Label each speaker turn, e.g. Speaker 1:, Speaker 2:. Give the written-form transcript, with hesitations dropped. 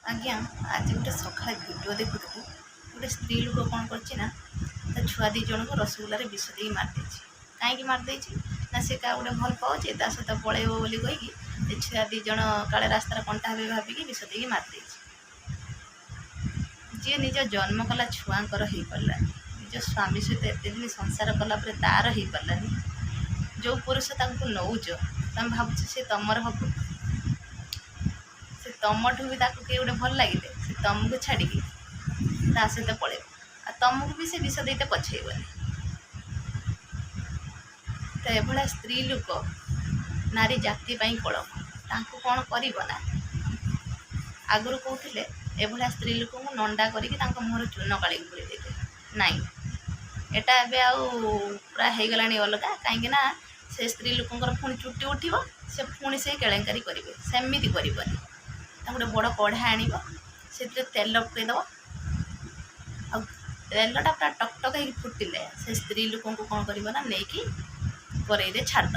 Speaker 1: आज्ञा आज गोटे सका भिडियो देखुथी गोटे स्त्री लोक कौन कर छुआ दी जन को रसगुल्लार विष दे मारिदे कहीं मारिदे ना सी क्या गोटे भल पाचे ता सहित पलैब बोली कहीकि छुआ दी जन काले रास्तार कंटा हे भाविकी विष दे मारिदे जी निज जन्म कला छुआर हो पारानी निज स्वामी सहित एत दिन संसार कलापर तार हो पारानी जो पुरुष नौच तुम भावुच सी तुमर हम से तुमठू भी किए गोटे भल लगे से तुमको छाड़ी सहित पलैब आ तुमको भी से विष देते पछेबनी तो यह स्त्री लोक नारी जाति कलम तांको कौन करना आगुरी कहते एभलिया स्त्री लोक नंडा करके मुहर चून काढ़ी बुले देते नाई एटा एबे आउ पूरा हो गला अलगा कहीं से स्त्री लोकंर पुणी चुटी उठो से पुणी से केलेंकारी करेंगे सेमती करनी गोटे बड़ कढ़ा आण से तेल पकईद आ तेलटा पूरा टकटक हो फुटिले से स्त्री लोक कौन कर नहीं कि कड़े छाड़द